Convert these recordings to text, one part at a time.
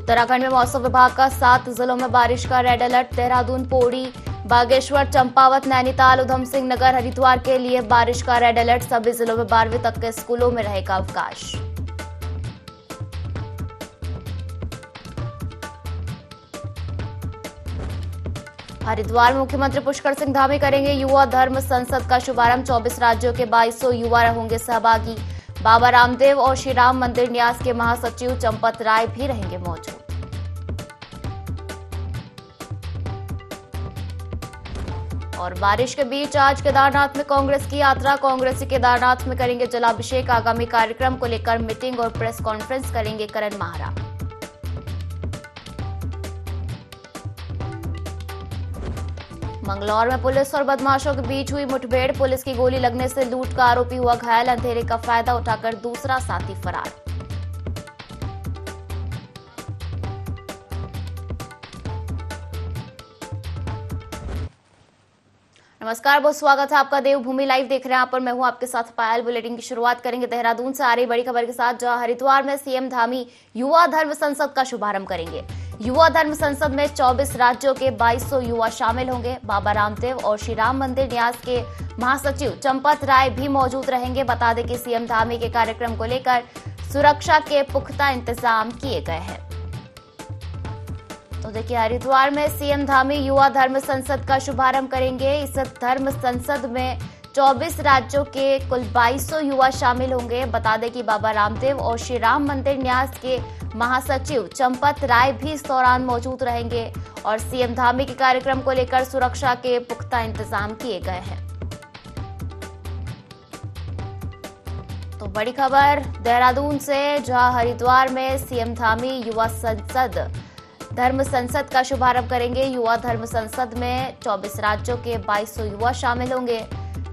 उत्तराखंड में मौसम विभाग का 7 जिलों में बारिश का रेड अलर्ट। देहरादून, पौड़ी, बागेश्वर, चंपावत, नैनीताल, उधम सिंह नगर, हरिद्वार के लिए बारिश का रेड अलर्ट। सभी जिलों में 12वीं तक के स्कूलों में रहेगा अवकाश। हरिद्वार में मुख्यमंत्री पुष्कर सिंह धामी करेंगे युवा धर्म संसद का शुभारंभ। 24 राज्यों के 2200 युवा होंगे सहभागी। बाबा रामदेव और श्री राम मंदिर न्यास के महासचिव चंपत राय भी रहेंगे मौजूद। और बारिश के बीच आज केदारनाथ में कांग्रेस की यात्रा। कांग्रेसी केदारनाथ में करेंगे जलाभिषेक। आगामी कार्यक्रम को लेकर मीटिंग और प्रेस कॉन्फ्रेंस करेंगे करण माहरा। मंगलौर में पुलिस और बदमाशों के बीच हुई मुठभेड़। पुलिस की गोली लगने से लूट का आरोपी हुआ घायल। अंधेरे का फायदा उठाकर दूसरा साथी फरार। नमस्कार, बहुत स्वागत है आपका। देवभूमि लाइव देख रहे हैं आप और मैं हूं आपके साथ पायल। बुलेटिन की शुरुआत करेंगे देहरादून से आ रही बड़ी खबर के साथ, जहां हरिद्वार में सीएम धामी युवा धर्म संसद का शुभारंभ करेंगे। युवा धर्म संसद में 24 राज्यों के 2200 युवा शामिल होंगे। बाबा रामदेव और श्री राम मंदिर न्यास के महासचिव चंपत राय भी मौजूद रहेंगे। बता दें कि सीएम धामी के कार्यक्रम को लेकर सुरक्षा के पुख्ता इंतजाम किए गए हैं। तो देखिए, हरिद्वार में सीएम धामी युवा धर्म संसद का शुभारंभ करेंगे। इस धर्म संसद में 24 राज्यों के कुल 2200 युवा शामिल होंगे। बता दें कि बाबा रामदेव और श्री राम मंदिर न्यास के महासचिव चंपत राय भी इस दौरान मौजूद रहेंगे और सीएम धामी के कार्यक्रम को लेकर सुरक्षा के पुख्ता इंतजाम किए गए हैं। तो बड़ी खबर देहरादून से, जहां हरिद्वार में सीएम धामी युवा धर्म संसद का शुभारंभ करेंगे। युवा धर्म संसद में 24 राज्यों के 2200 युवा शामिल होंगे।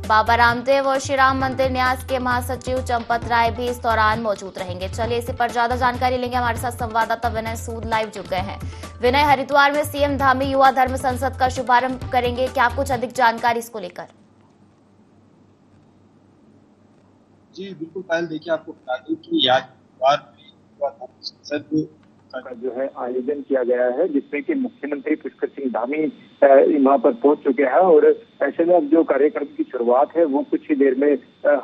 बाबा रामदेव और श्री राम मंदिर न्यास के महासचिव चंपत राय भी इस दौरान मौजूद रहेंगे। चलिए इसी पर ज्यादा जानकारी लेंगे। हमारे साथ संवाददाता विनय सूद लाइव जुड़ गए हैं। विनय, हरिद्वार में सीएम धामी युवा धर्म संसद का शुभारंभ करेंगे, क्या कुछ अधिक जानकारी इसको लेकर? जी बिल्कुल पायल, देखिए आपको बता दूं कि आज हरिद्वार में युवा धर्म संसद का जो है आयोजन किया गया है, जिसमें कि मुख्यमंत्री पुष्कर सिंह धामी वहां पर पहुंच चुके हैं और ऐसे में अब जो कार्यक्रम की शुरुआत है वो कुछ ही देर में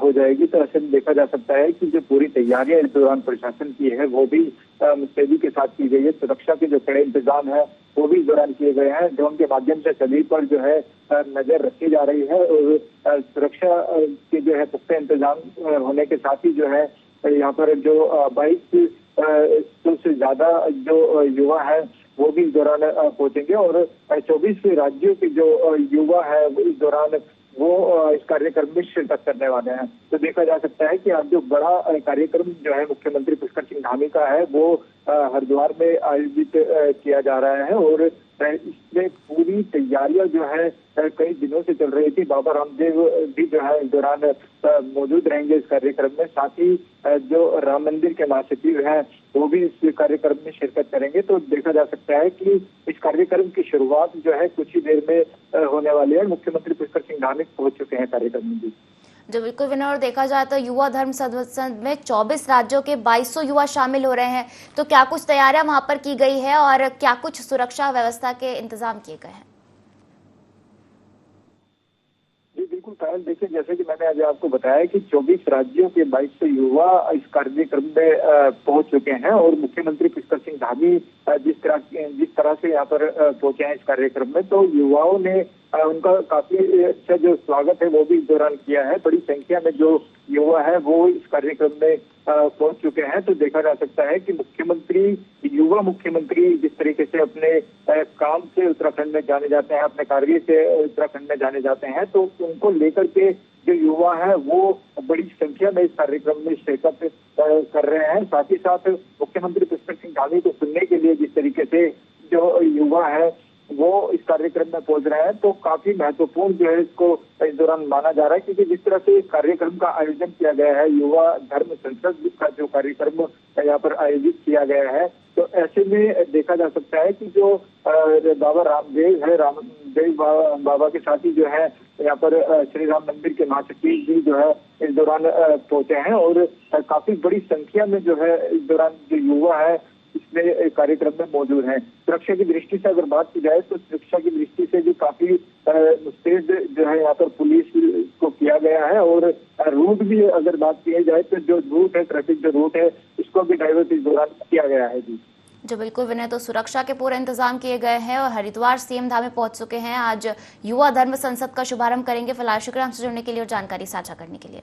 हो जाएगी। तो ऐसे में देखा जा सकता है कि जो पूरी तैयारियां इस दौरान प्रशासन की है वो भी मुस्तैदी के साथ की गई है। सुरक्षा के जो कड़े इंतजाम है वो भी इस दौरान किए गए हैं। ड्रोन के माध्यम से सभी पर जो है नजर रखी जा रही है और सुरक्षा के जो है पुख्ता इंतजाम होने के साथ ही जो है यहाँ पर जो 2200 से ज्यादा जो युवा है वो भी इस दौरान पहुंचेंगे और 24 राज्यों के जो युवा है इस दौरान वो इस कार्यक्रम में शिरकत करने वाले हैं। तो देखा जा सकता है कि अब जो बड़ा कार्यक्रम जो है मुख्यमंत्री पुष्कर सिंह धामी का है वो हरिद्वार में आयोजित किया जा रहा है और इसमें पूरी तैयारियां जो है कई दिनों से चल रही थी। बाबा रामदेव भी जो है इस दौरान मौजूद रहेंगे इस कार्यक्रम में। साथ ही जो राम मंदिर के महासचिव हैं वो भी इस कार्यक्रम में शिरकत करेंगे। तो देखा जा सकता है कि इस कार्यक्रम की शुरुआत जो है कुछ ही देर में होने वाली है। मुख्यमंत्री पुष्कर सिंह धामी पहुंच चुके हैं कार्यक्रम में भी। जो बिल्कुल विनय, और देखा जाए तो युवा धर्म संसद में 24 राज्यों के 2200 युवा शामिल हो रहे हैं। तो क्या कुछ तैयारियां वहां पर की गई है और क्या कुछ सुरक्षा व्यवस्था के इंतजाम किए गए हैं? बिल्कुल पायल, देखिए जैसे कि मैंने आज आपको बताया कि 24 राज्यों के 2200 युवा इस कार्यक्रम में पहुंच चुके हैं और मुख्यमंत्री पुष्कर सिंह धामी जिस तरह से यहाँ पर पहुंचे हैं इस कार्यक्रम में, तो युवाओं ने उनका काफी अच्छा जो स्वागत है वो भी इस दौरान किया है। बड़ी संख्या में जो युवा है वो इस कार्यक्रम में पहुंच चुके हैं। तो देखा जा सकता है कि युवा मुख्यमंत्री जिस तरीके से अपने काम से उत्तराखंड में जाने जाते हैं, अपने कार्य से उत्तराखंड में जाने जाते हैं, तो उनको लेकर के जो युवा है वो बड़ी संख्या में इस कार्यक्रम में शिरकत कर रहे हैं। साथ ही साथ मुख्यमंत्री पुष्कर सिंह धामी को सुनने के लिए जिस तरीके से जो युवा है वो इस कार्यक्रम में पहुंच रहे हैं, तो काफी महत्वपूर्ण जो है इसको इस दौरान माना जा रहा है, क्योंकि जिस तरह से कार्यक्रम का आयोजन किया गया है, युवा धर्म संसद का जो कार्यक्रम यहाँ पर आयोजित किया गया है, तो ऐसे में देखा जा सकता है कि जो बाबा रामदेव है, रामदेव बाबा के साथ ही जो है यहाँ पर श्री राम मंदिर के महासचिव भी जो है इस दौरान पहुंचे हैं और काफी बड़ी संख्या में जो है इस दौरान जो युवा है इस में कार्यक्रम में मौजूद हैं। सुरक्षा की दृष्टि से अगर बात की जाए तो सुरक्षा की दृष्टि से भी काफी मुस्तैद जो है यहाँ पर पुलिस को किया गया है, और रूट भी अगर बात की जाए तो जो रूट है, ट्रैफिक जो रूट है, इसको भी डाइवर्ट इस दौरान किया गया है जी। जो बिल्कुल विनय, तो सुरक्षा के पूरे इंतजाम किए गए हैं और हरिद्वार सीएम धाम में पहुंच चुके हैं। आज युवा धर्म संसद का शुभारंभ करेंगे। फिलहाल शुक्रिया हमसे जुड़ने के लिए और जानकारी साझा करने के लिए।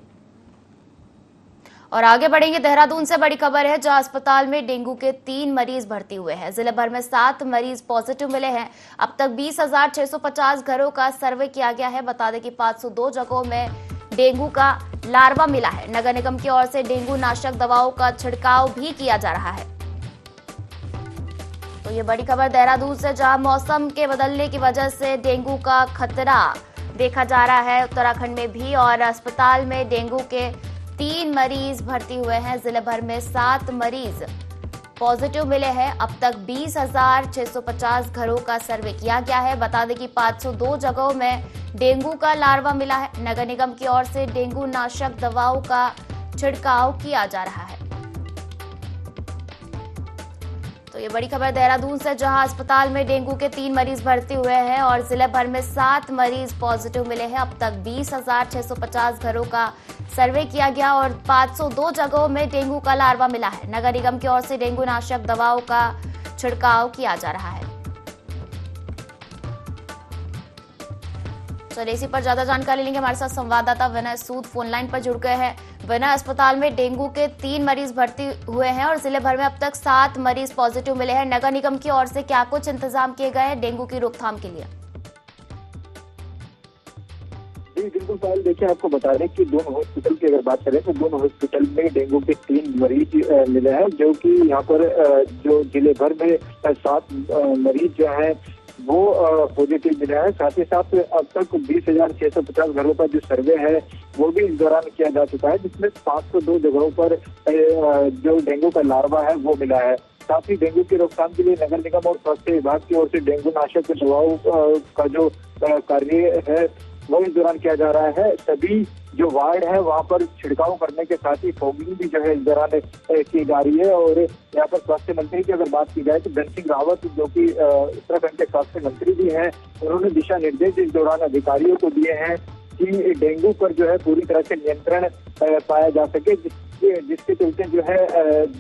और आगे बढ़ेंगे, देहरादून से बड़ी खबर है, जहां अस्पताल में डेंगू के 3 मरीज भर्ती हुए हैं। जिले भर में 7 मरीज पॉजिटिव मिले हैं। अब तक 20,650 घरों का सर्वे किया गया है। बता दें कि 502 जगहों में डेंगू का लार्वा मिला है। नगर निगम की ओर से डेंगू नाशक दवाओं का छिड़काव भी किया जा रहा है। तो ये बड़ी खबर देहरादून से, जहां मौसम के बदलने की वजह से डेंगू का खतरा देखा जा रहा है उत्तराखंड में भी, और अस्पताल में डेंगू के 3 मरीज भर्ती हुए हैं। जिले भर में 7 मरीज पॉजिटिव मिले हैं। अब तक 20,650 घरों का सर्वे किया गया है। बता दें कि 502 जगहों में डेंगू का लार्वा मिला है। नगर निगम की ओर से डेंगू नाशक दवाओं का छिड़काव किया जा रहा है। तो ये बड़ी खबर देहरादून से, जहां अस्पताल में डेंगू के 3 मरीज भर्ती हुए हैं और जिले भर में 7 मरीज पॉजिटिव मिले हैं। अब तक 20,650 घरों का सर्वे किया गया और 502 जगहों में डेंगू का लार्वा मिला है। नगर निगम की ओर से डेंगू नाशक दवाओं का छिड़काव किया जा रहा है। चलिए इसी पर ज्यादा जानकारी लेंगे। हमारे साथ संवाददाता विनय सूद फोन लाइन पर जुड़ गए हैं। विनय, अस्पताल में डेंगू के 3 मरीज भर्ती हुए हैं और जिले भर में अब तक 7 मरीज पॉजिटिव मिले हैं। नगर निगम की ओर से क्या कुछ इंतजाम किए गए हैं डेंगू की रोकथाम के लिए? जी बिल्कुल पायल, देखिए आपको बता दें कि दोनों हॉस्पिटल की अगर बात करें तो दोनों हॉस्पिटल में डेंगू के 3 मरीज मिले हैं, जो कि यहाँ पर जो जिले भर में 7 मरीज जो है वो पॉजिटिव मिला है। साथ ही साथ अब तक 20,650 घरों का जो सर्वे है वो भी इस दौरान किया जा चुका है, जिसमें 502 जगहों पर जो डेंगू का लार्वा है वो मिला है। साथ ही डेंगू की रोकथाम के लिए नगर निगम और स्वास्थ्य विभाग की ओर से डेंगू नाशक दवाओं का जो कार्य है वो इस दौरान किया जा रहा है। सभी जो वार्ड है वहाँ पर छिड़काव करने के साथ ही फॉगिंग भी जो है इस दौरान की जा रही है। और यहाँ पर स्वास्थ्य मंत्री की अगर बात की जाए तो धन सिंह रावत, जो कि उत्तराखंड के स्वास्थ्य मंत्री भी हैं, उन्होंने दिशा निर्देश इस दौरान अधिकारियों को दिए हैं कि डेंगू पर जो है पूरी तरह से नियंत्रण पाया जा सके, जिसके चलते जो है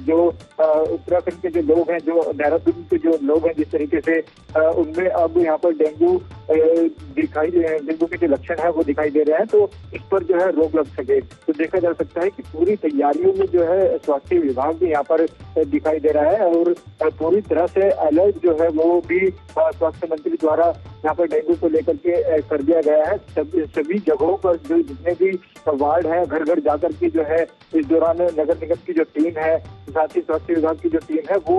जो उत्तराखंड के जो लोग हैं, जो देहरादून के जो लोग हैं, जिस तरीके से उनमें अब यहाँ पर डेंगू के जो लक्षण है वो दिखाई दे रहे हैं, तो इस पर जो है रोक लग सके। तो देखा जा सकता है कि पूरी तैयारियों में जो है स्वास्थ्य विभाग भी यहाँ पर दिखाई दे रहा है और पूरी तरह से अलर्ट जो है वो भी स्वास्थ्य मंत्री द्वारा यहाँ पर डेंगू को लेकर के कर दिया गया है। सभी जगहों पर जो जितने भी वार्ड है, घर घर जाकर के जो है इस दौरान नगर निगम की जो टीम है, साथ ही स्वास्थ्य विभाग की जो टीम है वो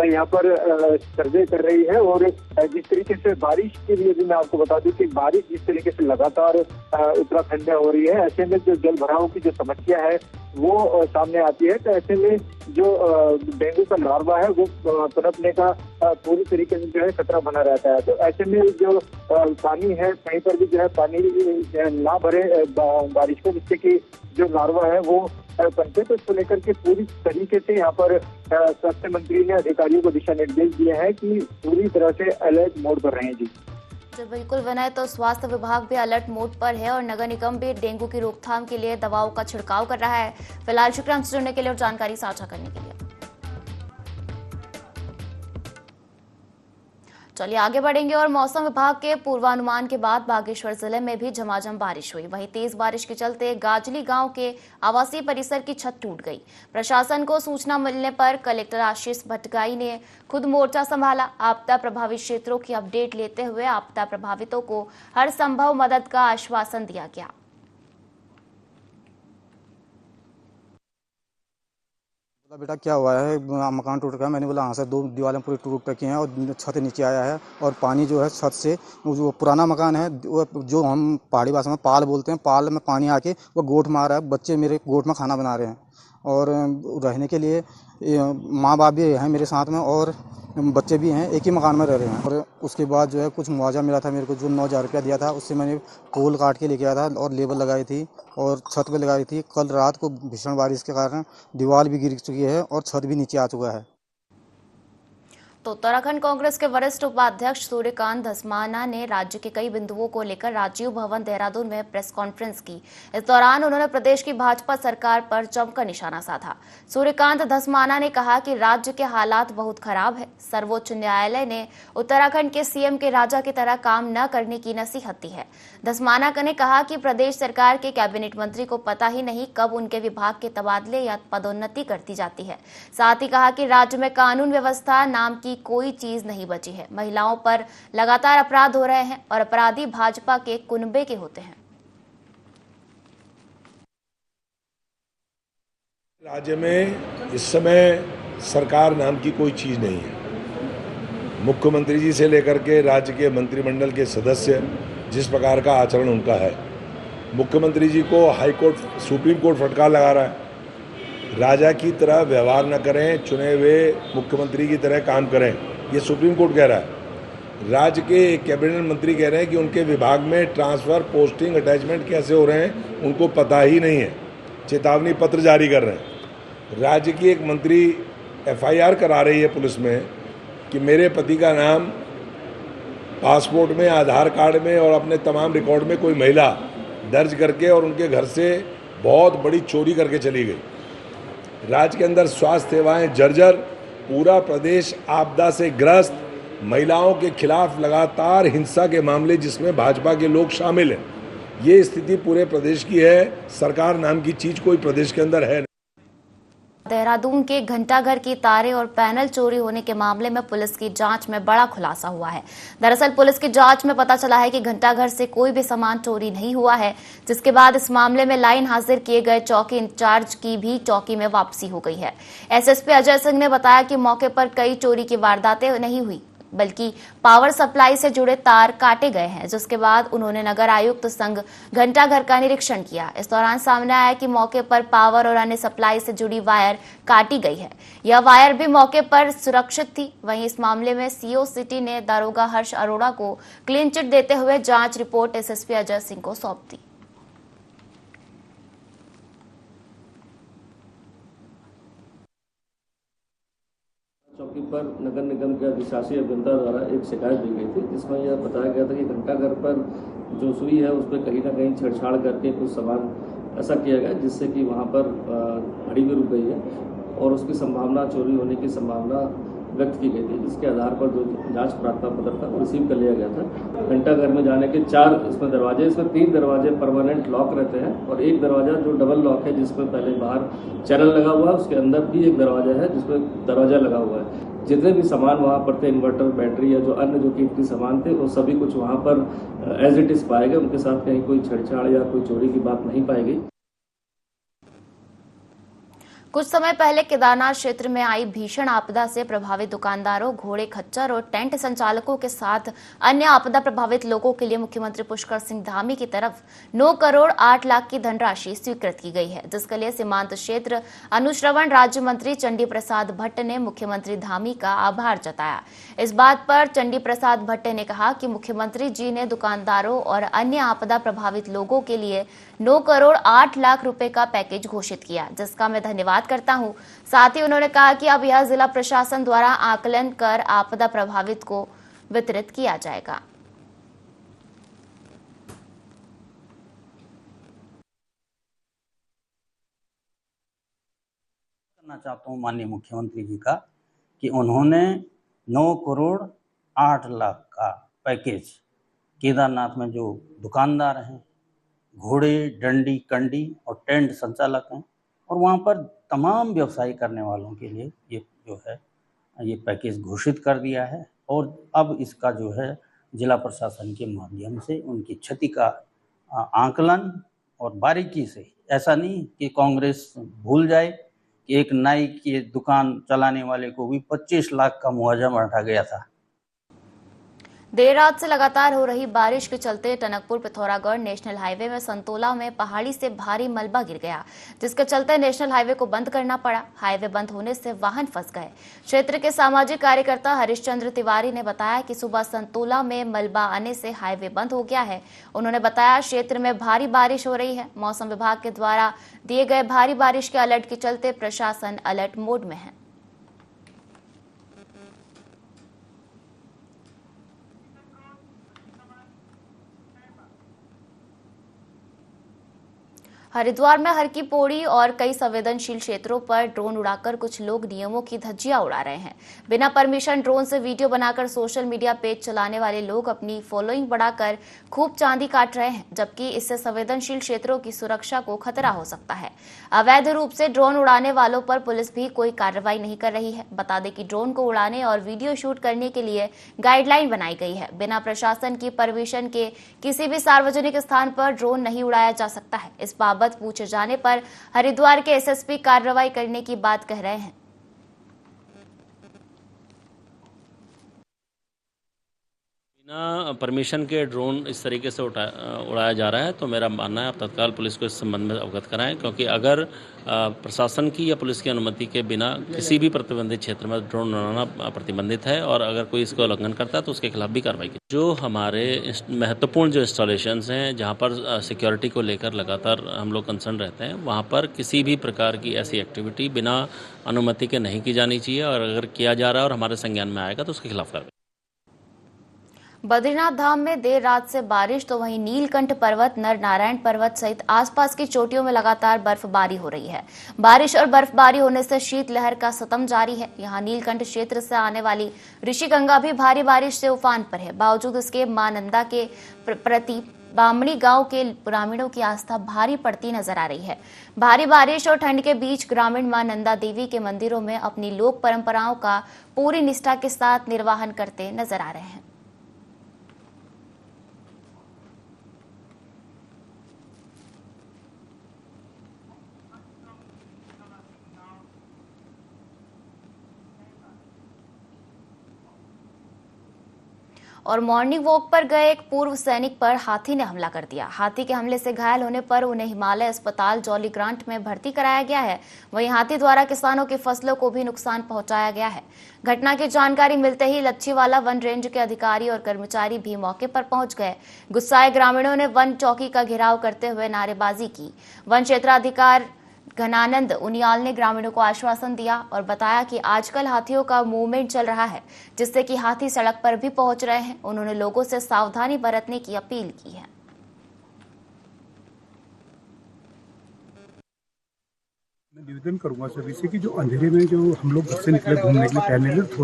यहाँ पर सर्वे कर रही है। और जिस तरीके से बारिश के लिए भी मैं आपको बता दूं कि बारिश जिस तरीके से लगातार उत्तराखंड में हो रही है, ऐसे में जो जल भराव की जो समस्या है वो सामने आती है। तो ऐसे में जो डेंगू का लार्वा है वो पनपने का पूरी तरीके से जो है खतरा बना रहता है। तो ऐसे में जो पानी है, कहीं पर भी जो है पानी ना भरे बारिश को, जिससे कि जो लार्वा है वो पनपे। तो इसको लेकर के पूरी तरीके से यहाँ पर स्वास्थ्य मंत्री ने अधिकारियों को दिशा निर्देश दिए हैं कि पूरी तरह से अलर्ट मोड पर रहें। जी जो बिल्कुल विनय, तो स्वास्थ्य विभाग भी अलर्ट मोड पर है और नगर निगम भी डेंगू की रोकथाम के लिए दवाओं का छिड़काव कर रहा है। फिलहाल शुक्रिया हमसे जुड़ने के लिए और जानकारी साझा करने के लिए। चलिए आगे बढ़ेंगे और मौसम विभाग के पूर्वानुमान के बाद बागेश्वर जिले में भी झमाझम बारिश हुई। वहीं तेज बारिश के चलते गाजली गांव के आवासीय परिसर की छत टूट गई। प्रशासन को सूचना मिलने पर कलेक्टर आशीष भटगाई ने खुद मोर्चा संभाला। आपदा प्रभावित क्षेत्रों की अपडेट लेते हुए आपदा प्रभावितों को हर संभव मदद का आश्वासन दिया गया। बेटा क्या हुआ है, मकान टूट गया। मैंने बोला हाँ सर, 2 दीवारें पूरी टूट रखी हैं और छत नीचे आया है और पानी जो है छत से, जो पुराना मकान है वो जो हम पहाड़ी भाषा में पाल बोलते हैं, पाल में पानी आके वो गोट मार रहा है। बच्चे मेरे गोट में खाना बना रहे हैं और रहने के लिए माँ बाप भी हैं मेरे साथ में और बच्चे भी हैं, एक ही मकान में रह रहे हैं। और उसके बाद जो है कुछ मुआवजा मिला था मेरे को, जो 9,000 रुपया दिया था, उससे मैंने पोल काट के लेके आया था और लेबर लगाई थी और छत पे लगाई थी। कल रात को भीषण बारिश के कारण दीवार भी गिर चुकी है और छत भी नीचे आ चुका है। तो उत्तराखंड कांग्रेस के वरिष्ठ उपाध्यक्ष सूर्यकांत धस्माना ने राज्य के कई बिंदुओं को लेकर राजीव भवन देहरादून में प्रेस कॉन्फ्रेंस की। इस दौरान उन्होंने प्रदेश की भाजपा सरकार पर जमकर निशाना साधा। सूर्यकांत धस्माना ने कहा कि राज्य के हालात बहुत खराब है। सर्वोच्च न्यायालय ने उत्तराखंड के सीएम के राजा की तरह काम न करने की नसीहत दी है। धस्माना ने कहा कि प्रदेश सरकार के कैबिनेट मंत्री को पता ही नहीं कब उनके विभाग के तबादले या पदोन्नति करती जाती है। साथ ही कहा कि राज्य में कानून व्यवस्था नाम की कोई चीज नहीं बची है। महिलाओं पर लगातार अपराध हो रहे हैं और अपराधी भाजपा के कुनबे के होते हैं। राज्य में इस समय सरकार नाम की कोई चीज नहीं है। मुख्यमंत्री जी से लेकर के राज्य के मंत्रिमंडल के सदस्य जिस प्रकार का आचरण उनका है, मुख्यमंत्री जी को हाई कोर्ट सुप्रीम कोर्ट फटकार लगा रहा है। राजा की तरह व्यवहार न करें, चुने हुए मुख्यमंत्री की तरह काम करें, ये सुप्रीम कोर्ट कह रहा है। राज्य के कैबिनेट मंत्री कह रहे हैं कि उनके विभाग में ट्रांसफर, पोस्टिंग, अटैचमेंट कैसे हो रहे हैं उनको पता ही नहीं है। चेतावनी पत्र जारी कर रहे हैं। राज्य की एक मंत्री FIR करा रही है पुलिस में कि मेरे पति का नाम पासपोर्ट में, आधार कार्ड में और अपने तमाम रिकॉर्ड में कोई महिला दर्ज करके और उनके घर से बहुत बड़ी चोरी करके चली गई। राज्य के अंदर स्वास्थ्य सेवाएं जर्जर, पूरा प्रदेश आपदा से ग्रस्त, महिलाओं के खिलाफ लगातार हिंसा के मामले जिसमें भाजपा के लोग शामिल हैं। ये स्थिति पूरे प्रदेश की है। सरकार नाम की चीज कोई प्रदेश के अंदर है नहीं। देहरादून के घंटाघर की तारें और पैनल चोरी होने के मामले में पुलिस की जांच में बड़ा खुलासा हुआ है। दरअसल पुलिस की जांच में पता चला है कि घंटाघर से कोई भी सामान चोरी नहीं हुआ है, जिसके बाद इस मामले में लाइन हाजिर किए गए चौकी इंचार्ज की भी चौकी में वापसी हो गई है। SSP अजय सिंह ने बताया कि मौके पर कई चोरी की वारदातें नहीं हुई, बल्कि पावर सप्लाई से जुड़े तार काटे गए हैं, जिसके बाद उन्होंने नगर आयुक्त संग घंटाघर का निरीक्षण किया। इस दौरान सामने आया कि मौके पर पावर और अन्य सप्लाई से जुड़ी वायर काटी गई है। यह वायर भी मौके पर सुरक्षित थी। वहीं इस मामले में CO सिटी ने दारोगा हर्ष अरोड़ा को क्लीन चिट देते हुए जांच रिपोर्ट SSP अजय सिंह को सौंप दी। चौकी पर नगर निगम के अधिशासी अभियंता द्वारा एक शिकायत दी गई थी, जिसमें यह बताया गया था कि घंटाघर पर जो सुई है उस पर कहीं ना कहीं छेड़छाड़ करके कुछ सामान ऐसा किया गया जिससे कि वहां पर घड़ी भी रुक गई है और उसकी संभावना, चोरी होने की संभावना व्यक्त की गई थी। जिसके आधार पर जो जांच प्रार्थना पत्र था वो रिसीव कर लिया गया था। घंटाघर में जाने के 4 इसमें दरवाजे, इसमें 3 दरवाजे परमानेंट लॉक रहते हैं और एक दरवाजा जो डबल लॉक है जिसमें पहले बाहर चैनल लगा हुआ है, उसके अंदर भी एक दरवाजा है जिसमें दरवाजा लगा हुआ है। जितने भी सामान वहाँ पर थे, इन्वर्टर, बैटरी या जो अन्य जो कीमती सामान थे, वो सभी कुछ वहाँ पर एज इट इज पाए गए। उनके साथ कहीं कोई छेड़छाड़ या कोई चोरी की बात नहीं पाई गई। कुछ समय पहले केदारनाथ क्षेत्र में आई भीषण आपदा से प्रभावित दुकानदारों, घोड़े खच्चर और टेंट संचालकों के साथ अन्य आपदा प्रभावित लोगों के लिए मुख्यमंत्री पुष्कर सिंह धामी की तरफ 9 करोड़ 8 लाख की धनराशि स्वीकृत की गई है, जिसके लिए सीमांत क्षेत्र अनुश्रवण राज्य मंत्री चंडी प्रसाद भट्ट ने मुख्यमंत्री धामी का आभार जताया। इस बात पर चंडी प्रसाद भट्ट ने कहा कि मुख्यमंत्री जी ने दुकानदारों और अन्य आपदा प्रभावित लोगों के लिए 9 करोड़ 8 लाख रुपए का पैकेज घोषित किया, जिसका मैं धन्यवाद करता हूं। साथ ही उन्होंने कहा कि अब यह जिला प्रशासन द्वारा आकलन कर आपदा प्रभावित को वितरित किया जाएगा। करना चाहता हूं माननीय मुख्यमंत्री जी का कि उन्होंने 9 करोड़ 8 लाख का पैकेज केदारनाथ में जो दुकानदार हैं, घोड़े, डंडी, कंडी और टेंट संचालक हैं और वहाँ पर तमाम व्यवसाय करने वालों के लिए ये जो है ये पैकेज घोषित कर दिया है और अब इसका जो है जिला प्रशासन के माध्यम से उनकी क्षति का आकलन और बारीकी से, ऐसा नहीं कि कांग्रेस भूल जाए कि एक नाई की दुकान चलाने वाले को भी 25 लाख का मुआवजा बांटा गया था। देर रात से लगातार हो रही बारिश के चलते टनकपुर पिथौरागढ़ नेशनल हाईवे में संतोला में पहाड़ी से भारी मलबा गिर गया, जिसके चलते नेशनल हाईवे को बंद करना पड़ा। हाईवे बंद होने से वाहन फंस गए। क्षेत्र के सामाजिक कार्यकर्ता हरिश्चंद्र तिवारी ने बताया कि सुबह संतोला में मलबा आने से हाईवे बंद हो गया है। उन्होंने बताया क्षेत्र में भारी बारिश हो रही है। मौसम विभाग के द्वारा दिए गए भारी बारिश के अलर्ट के चलते प्रशासन अलर्ट मोड में है। हरिद्वार में हर की पौड़ी और कई संवेदनशील क्षेत्रों पर ड्रोन उड़ाकर कुछ लोग नियमों की धज्जियां उड़ा रहे हैं। बिना परमिशन ड्रोन से वीडियो बनाकर सोशल मीडिया पेज चलाने वाले लोग अपनी फॉलोइंग बढ़ाकर खूब चांदी काट रहे हैं, जबकि इससे संवेदनशील क्षेत्रों की सुरक्षा को खतरा हो सकता है। अवैध रूप से ड्रोन उड़ाने वालों पर पुलिस भी कोई कार्रवाई नहीं कर रही है। बता दें कि ड्रोन को उड़ाने और वीडियो शूट करने के लिए गाइडलाइन बनाई गई है। बिना प्रशासन की परमिशन के किसी भी सार्वजनिक स्थान पर ड्रोन नहीं उड़ाया जा सकता है। इस बाबत पूछे जाने पर हरिद्वार के एसएसपी कार्रवाई करने की बात कह रहे हैं। बिना परमिशन के ड्रोन इस तरीके से उड़ाया जा रहा है, तो मेरा मानना है आप तत्काल पुलिस को इस संबंध में अवगत कराएं, क्योंकि अगर प्रशासन की या पुलिस की अनुमति के बिना किसी भी प्रतिबंधित क्षेत्र में ड्रोन उड़ाना प्रतिबंधित है, और अगर कोई इसको उल्लंघन करता है तो उसके खिलाफ भी कार्रवाई की। जो हमारे महत्वपूर्ण जो इंस्टॉलेशंस हैं, जहाँ पर सिक्योरिटी को लेकर लगातार हम लोग कंसर्न रहते हैं, वहाँ पर किसी भी प्रकार की ऐसी एक्टिविटी बिना अनुमति के नहीं की जानी चाहिए, और अगर किया जा रहा है और हमारे संज्ञान में आएगा तो उसके खिलाफ कार्रवाई। बद्रीनाथ धाम में देर रात से बारिश, तो वहीं नीलकंठ पर्वत, नर नारायण पर्वत सहित आसपास की चोटियों में लगातार बर्फबारी हो रही है। बारिश और बर्फबारी होने से शीतलहर का सितम जारी है। यहां नीलकंठ क्षेत्र से आने वाली ऋषिगंगा भी भारी बारिश से उफान पर है। बावजूद इसके मां नंदा के प्रति बामणी गांव के ग्रामीणों की आस्था भारी पड़ती नजर आ रही है। भारी बारिश और ठंड के बीच ग्रामीण मां नंदा देवी के मंदिरों में अपनी लोक परंपराओं का पूरी निष्ठा के साथ निर्वहन करते नजर आ रहे हैं। और मॉर्निंग वॉक पर गए एक पूर्व सैनिक पर हाथी ने हमला कर दिया। हाथी के हमले से घायल होने पर उन्हें हिमालय अस्पताल जॉली ग्रांट में भर्ती कराया गया है। वहीं हाथी द्वारा किसानों की फसलों को भी नुकसान पहुंचाया गया है। घटना की जानकारी मिलते ही लच्छीवाला वन रेंज के अधिकारी और कर्मचारी भी मौके पर पहुंच गए। गुस्साए ग्रामीणों ने वन चौकी का घेराव करते हुए नारेबाजी की। वन क्षेत्राधिकारी घनानंद उनियाल ने ग्रामीणों को आश्वासन दिया और बताया कि आजकल हाथियों का मूवमेंट चल रहा है, जिससे कि हाथी सड़क पर भी पहुंच रहे हैं। उन्होंने लोगों से सावधानी बरतने की अपील की है। मैं निवेदन करूंगा सभी से कि जो अंधेरे में जो हम लोग घर से निकले घूमने के लिए, टहलने के लिए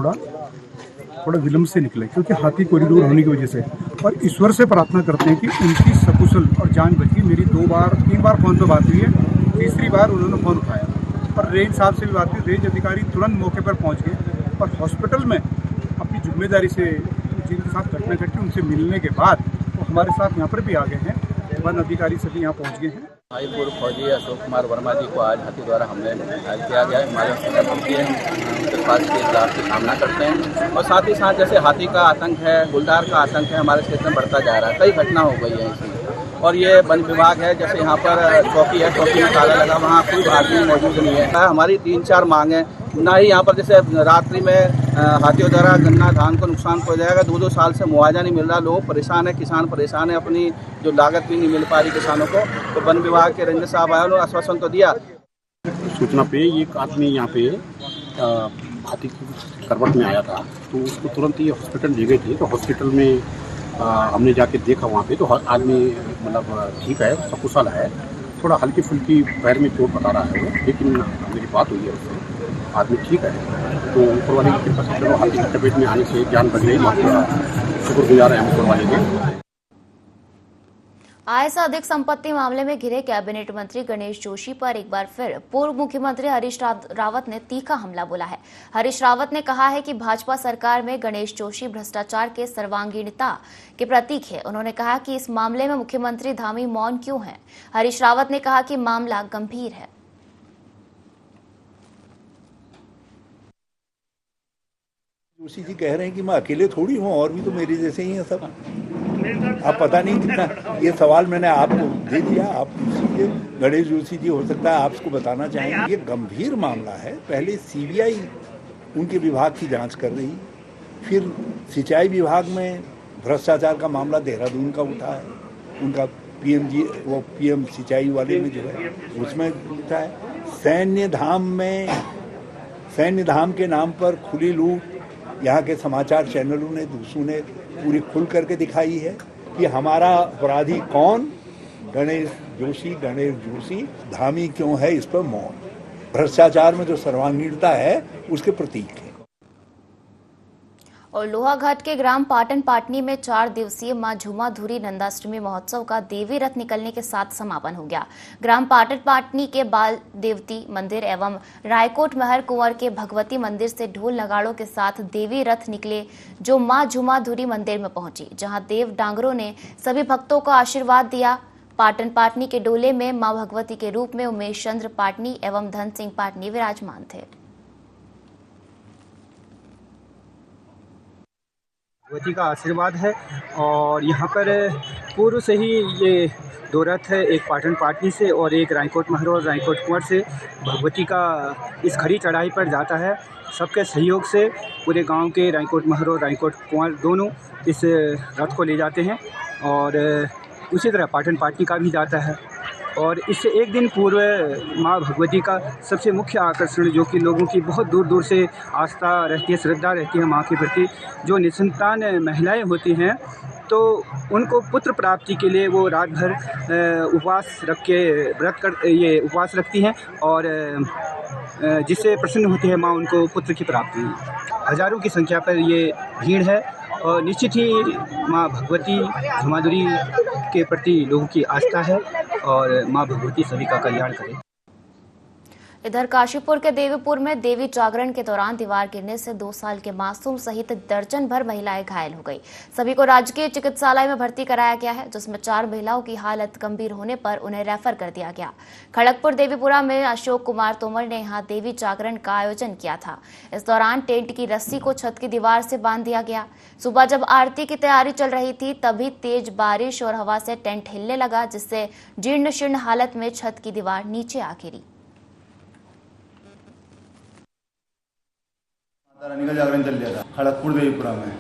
थोड़ा विलम्ब से निकले, क्योंकि हाथी कॉरिडोर होने की वजह से। और ईश्वर से प्रार्थना करते हैं कि उनकी सकुशल और जान बची। मेरी 3 बार फोन पर बात हुई है, तीसरी बार उन्होंने फ़ोन उठाया और रेंज साहब से भी बात हुई। रेंज अधिकारी तुरंत मौके पर पहुंच गए और हॉस्पिटल में अपनी जिम्मेदारी से जिनके साथ घटना घटी उनसे मिलने के बाद वो हमारे साथ यहाँ पर भी आ गए हैं। वन अधिकारी सभी यहाँ पहुँच गए हैं। भाई पूर्व फौजी अशोक कुमार वर्मा जी को आज हाथी द्वारा हमले में घायल किया गया है। हमारे उत्तरपास के खिलाफ की कामना करते हैं, और साथ ही साथ जैसे हाथी का आतंक है, गुलदार का आतंक है, हमारे क्षेत्र में बढ़ता जा रहा है। कई घटना हो गई है इसमें, और ये वन विभाग है, जैसे यहाँ पर चौकी है, चौकी में ताला लगा, वहाँ कोई आदमी मौजूद नहीं है। हमारी 3-4 मांग है। ना ही यहाँ पर जैसे रात्रि में हाथियों द्वारा गन्ना धान को नुकसान पहुँच जाएगा। 2-2 साल से मुआवजा नहीं मिल रहा, लोग परेशान है, किसान परेशान है, अपनी जो लागत भी नहीं मिल पा रही किसानों को। तो वन विभाग के रंजन साहब आए, उन्होंने आश्वासन तो दिया। सूचना पे एक आदमी यहाँ पे हाथी की करवट में आया था, तो उसको तुरंत ही हॉस्पिटल ले गए थे। तो हॉस्पिटल में हमने जाके देखा वहाँ पे, तो आदमी मतलब ठीक है, सकुशल है। थोड़ा हल्की फुल्की पैर में चोट बता रहा है वो, लेकिन मेरी बात हुई है उससे, आदमी ठीक है। तो ऊपर वाले की कृपा से चलो हाथी की चपेट में आने से जान बच गई। शुक्रगुजार है हम ऊपर वाले के। आय से अधिक संपत्ति मामले में घिरे कैबिनेट मंत्री गणेश जोशी पर एक बार फिर पूर्व मुख्यमंत्री हरीश रावत ने तीखा हमला बोला है। हरीश रावत ने कहा है कि भाजपा सरकार में गणेश जोशी भ्रष्टाचार के सर्वांगीणता के प्रतीक है। उन्होंने कहा कि इस मामले में मुख्यमंत्री धामी मौन क्यों हैं। हरीश रावत ने कहा कि मामला गंभीर है। जोशी जी कह रहे हैं कि मैं अकेले थोड़ी हूँ, और भी तो मेरे जैसे ही हैं सब। आप पता नहीं कितना, ये सवाल मैंने आपको दे दिया, आप पूछिए। गणेश जोशी जी हो सकता है आपको बताना चाहेंगे। ये गंभीर मामला है। पहले सीबीआई उनके विभाग की जांच कर रही, फिर सिंचाई विभाग में भ्रष्टाचार का मामला देहरादून का उठा है, उनका पीएम सिंचाई वाले में जो है उसमें उठा है। सैन्य धाम के नाम पर खुली लूट यहाँ के समाचार चैनलों ने, दूसरों ने पूरी खुल करके दिखाई है कि हमारा अपराधी कौन, गणेश जोशी, गणेश जोशी धामी क्यों है इस पर मौन। भ्रष्टाचार में जो सर्वांगीणता है उसके प्रतीक है। और लोहाघाट के ग्राम पाटन पाटनी में 4 दिवसीय मां झूमाधुरी नंदाष्टमी महोत्सव का देवी रथ निकलने के साथ समापन हो गया। ग्राम पाटन पाटनी के बाल देवती मंदिर एवं रायकोट महर कुंवर के भगवती मंदिर से ढोल नगाड़ों के साथ देवी रथ निकले, जो मां झूमाधुरी मंदिर में पहुंची, जहां देव डांगरों ने सभी भक्तों को आशीर्वाद दिया। पाटन पाटनी के डोले में मां भगवती के रूप में उमेश चंद्र पाटनी एवं धन सिंह पाटनी विराजमान थे। भगवती का आशीर्वाद है और यहाँ पर पूर्व से ही ये 2 रथ है, एक पाटन पाटनी से और एक रायकोट महर और रायकोट कुंवर से भगवती का इस खड़ी चढ़ाई पर जाता है। सबके सहयोग से पूरे गांव के रायकोट महर और रायकोट कुंवर दोनों इस रथ को ले जाते हैं और उसी तरह पाटन पाटनी का भी जाता है। और इससे एक दिन पूर्व माँ भगवती का सबसे मुख्य आकर्षण, जो कि लोगों की बहुत दूर दूर से आस्था रहती है, श्रद्धा रहती है माँ के प्रति, जो निसंतान महिलाएं होती हैं, तो उनको पुत्र प्राप्ति के लिए वो रात भर उपवास रख के ये उपवास रखती हैं और जिससे प्रसन्न होती है माँ, उनको पुत्र की प्राप्ति। हजारों की संख्या पर ये भीड़ है और निश्चित ही माँ भगवती झूमाधुरी के प्रति लोगों की आस्था है और माँ भगवती सभी का कल्याण करे। इधर काशीपुर के देवीपुर में देवी जागरण के दौरान दीवार गिरने से 2 साल के मासूम सहित दर्जन भर महिलाएं घायल हो गई। सभी को राजकीय चिकित्सालय में भर्ती कराया गया है, जिसमें 4 महिलाओं की हालत गंभीर होने पर उन्हें रेफर कर दिया गया। खड़गपुर देवीपुरा में अशोक कुमार तोमर ने यहां देवी जागरण का आयोजन किया था। इस दौरान टेंट की रस्सी को छत की दीवार से बांध दिया गया। सुबह जब आरती की तैयारी चल रही थी, तभी तेज बारिश और हवा से टेंट हिलने लगा, जिससे जीर्ण शीर्ण हालत में छत की दीवार नीचे आ गिरी। रानी का जागरण चल रहा था खड़गपुर देवीपुरा में,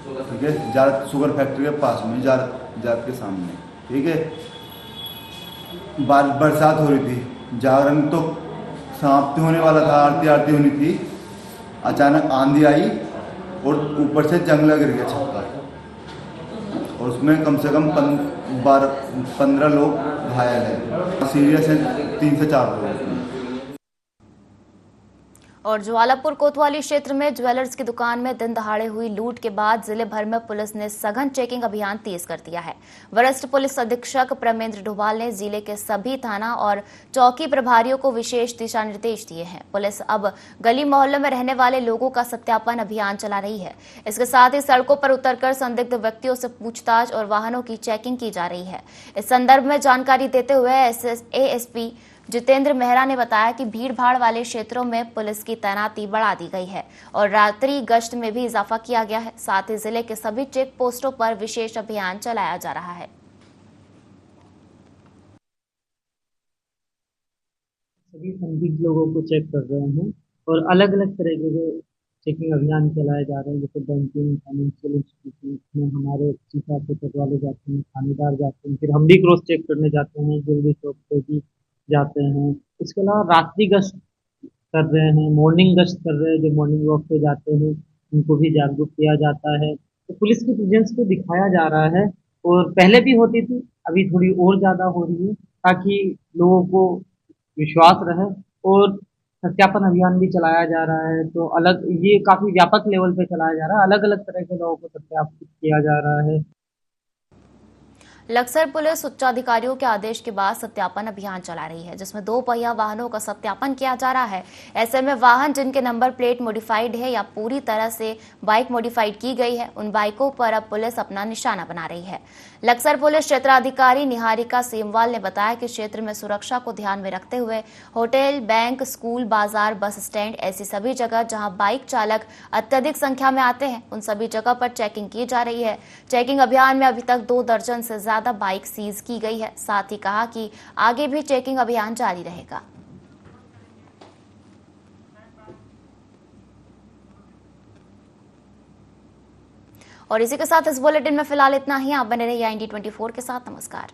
ठीक है, जारत शुगर फैक्ट्री के पास में, जारत के सामने, ठीक है। बरसात हो रही थी, जागरण तो समाप्ति होने वाला था, आरती होनी थी। अचानक आंधी आई और ऊपर से जंगला गिर गया छत पर, और उसमें कम से कम 15 लोग घायल हैं, सीरियस हैं 3 से 4 लोग। और ज्वालापुर कोतवाली क्षेत्र में ज्वेलर्स की दुकान में दिन दहाड़े हुई लूट के बाद जिले भर में पुलिस ने सघन चेकिंग अभियान तेज कर दिया है। वरिष्ठ पुलिस अधीक्षक प्रमेंद्र डोभाल ने जिले के सभी थाना और चौकी प्रभारियों को विशेष दिशा निर्देश दिए हैं। पुलिस अब गली मोहल्लों में रहने वाले लोगों का सत्यापन अभियान चला रही है। इसके साथ ही सड़कों पर उतरकर संदिग्ध व्यक्तियों से पूछताछ और वाहनों की चेकिंग की जा रही है। इस संदर्भ में जानकारी देते हुए एएसपी जितेंद्र मेहरा ने बताया कि भीड़ भाड़ वाले क्षेत्रों में पुलिस की तैनाती बढ़ा दी गई है और रात्रि गश्त में भी इजाफा किया गया है। साथ ही जिले के सभी चेक पोस्टों पर विशेष अभियान चलाया जा रहा है। सभी संदिग्ध लोगों को चेक कर रहे हैं और अलग अलग तरह के चेकिंग अभियान चलाए जा रहे हैं। जैसे बैंकिंग, फाइनेंशियल इंस्टीट्यूशन में हमारे चीफ ऑफिसर वाले जाते हैं, थानेदार जाते हैं, फिर हम भी क्रॉस चेक करने जाते हैं, ज्वेलरी शॉप पे भी जाते हैं। इसके अलावा रात्रि गश्त कर रहे हैं, मॉर्निंग गश्त कर रहे हैं, जो मॉर्निंग वॉक पे जाते हैं उनको भी जागरूक किया जाता है। तो पुलिस की प्रेजेंस को दिखाया जा रहा है और पहले भी होती थी, अभी थोड़ी और ज्यादा हो रही है, ताकि लोगों को विश्वास रहे। और सत्यापन अभियान भी चलाया जा रहा है, तो अलग ये काफी व्यापक लेवल पे चलाया जा रहा है, अलग अलग तरह के लोगों को सत्यापित किया जा रहा है। लक्सर पुलिस उच्चाधिकारियों के आदेश के बाद सत्यापन अभियान चला रही है, जिसमें 2 पहिया वाहनों का सत्यापन किया जा रहा है। ऐसे में वाहन जिनके नंबर प्लेट मॉडिफाइड है या पूरी तरह से बाइक मॉडिफाइड की गई है, उन बाइकों पर अब पुलिस अपना निशाना बना रही है। लक्सर पुलिस क्षेत्राधिकारी निहारिका सेमवाल ने बताया कि क्षेत्र में सुरक्षा को ध्यान में रखते हुए होटल, बैंक, स्कूल, बाजार, बस स्टैंड, ऐसी सभी जगह जहां बाइक चालक अत्यधिक संख्या में आते हैं, उन सभी जगह पर चेकिंग की जा रही है। चेकिंग अभियान में अभी तक 2 दर्जन से ज्यादा बाइक सीज की गई है। साथ ही कहा कि आगे भी चेकिंग अभियान जारी रहेगा। और इसी के साथ इस बुलेटिन में फिलहाल इतना ही। आप बने रहिए IND24 के साथ। नमस्कार।